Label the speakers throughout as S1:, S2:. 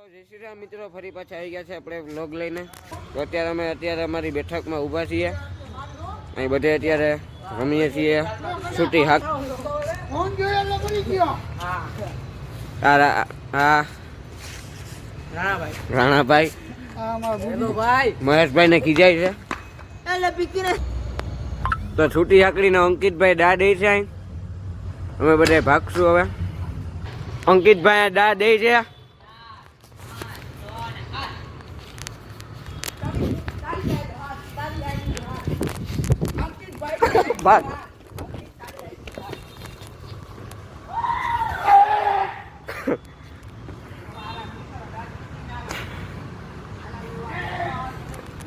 S1: જય શ્રી રામ મિત્રો, ફરી પાછા આવી ગયા છે આપણે વ્લોગ લઈને. તો અત્યારે અમારી બેઠકમાં ઊભા છીએ. અહીં બધે અત્યારે રમીએ છીએ છૂટી હાક. રાણાભાઈ મહેશભાઈ ને ખીજાય છે. તો છૂટી હાકડી ને અંકિતભાઈ દા દે છે. અહીં અમે બધા ભાગશું હવે. અંકિતભાઈ દા દે છે.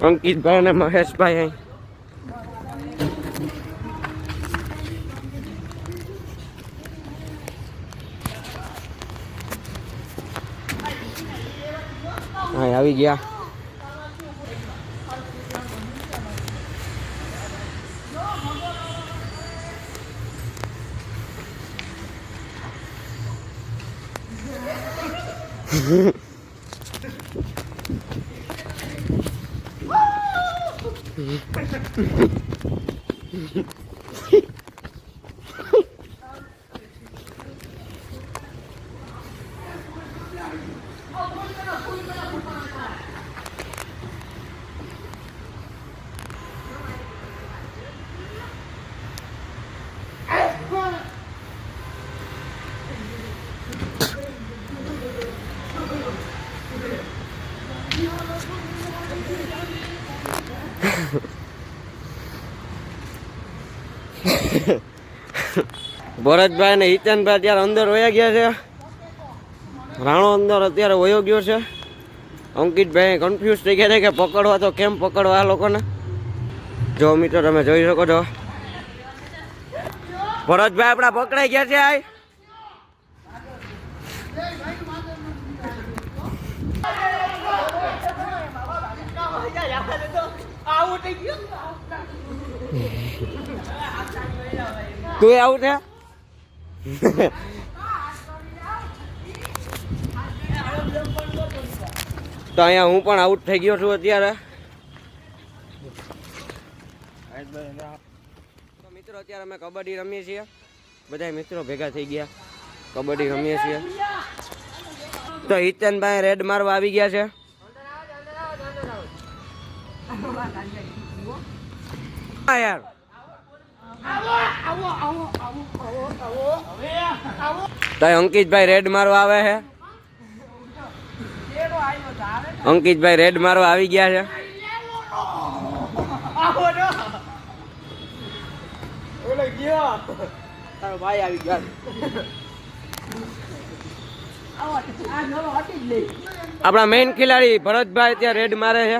S1: અંકિતભાઈ અને મહેશભાઈ અહીં આવી ગયા. ભરતભાઈ ને હિતનભાઈ અત્યારે અંદર વયા ગયા છે. રાણો અંદર અત્યારે વયો ગયો છે. અંકિતભાઈ કન્ફ્યુઝ થઈ ગયા છે કે પકડવા તો કેમ પકડવા આ લોકોને. જો મિત્રો તમે જોઈ શકો છો ભરતભાઈ આપણા પકડાઈ ગયા છે. તું આવું છે. તો અહીંયા હું પણ આઉટ થઈ ગયો છું અત્યારે. તો મિત્રો અત્યારે અમે કબડ્ડી રમીએ છીએ. બધા મિત્રો ભેગા થઈ ગયા, કબડ્ડી રમીએ છીએ. તો હિતનભાઈ રેડ મારવા આવી ગયા છે. યાર તો અંકિતભાઈ રેડ મારવા આવે છે. અંકિતભાઈ રેડ મારવા આવી ગયા છે. આપણા મેઇન ખેલાડી ભરતભાઈ ત્યાં રેડ મારે છે.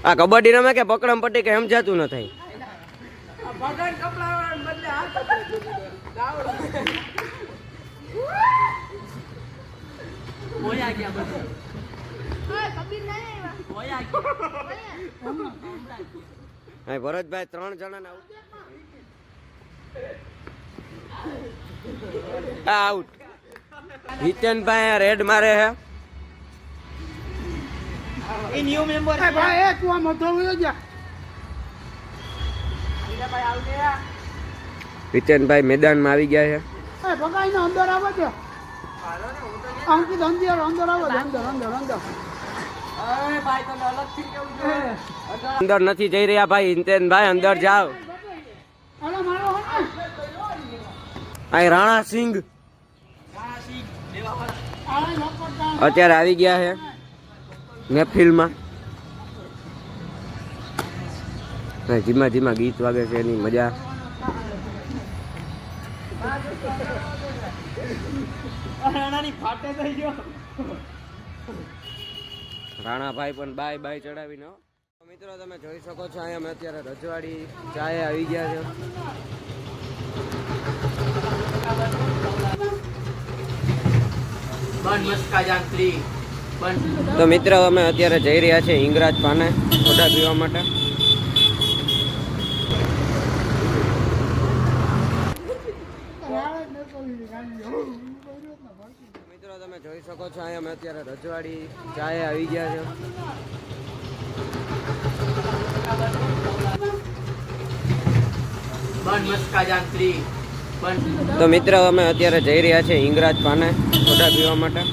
S1: આ કબડ્ડી રમે કે પકડમ પટ્ટી કે સમજાતું ન થાય. ભરતભાઈ 3 જણા આઉટ. હિતનભાઈ રેડ મારે છે. હિતનભાઈ મેદાનમાં આવી ગયા છે. અંદર નથી જઈ રહ્યા ભાઈ. હિતનભાઈ અંદર જાઓ. અહીં રાણા સિંહ અત્યારે આવી ગયા છે મહેફિલમાં. ધીમા ધીમા ગીત વાગે છે, એની મજા. રાણાભાઈ પણ બાય બાય ચડાવીને. મિત્રો તમે જોઈ શકો છો અહીંયા અમે અત્યારે રજવાડી ચાય આવી ગયા છે. તો મિત્રો અમે અત્યારે જઈ રહ્યા છીએ હિંગરાજ પાને સોડા પીવા માટે. મિત્રો તમે જોઈ શકો છો અહીંયા અમે અત્યારે રજવાડી ચાય આવી ગયા છે. તો મિત્રો અમે અત્યારે જઈ રહ્યા છીએ હિંગરાજ પાને સોડા પીવા માટે.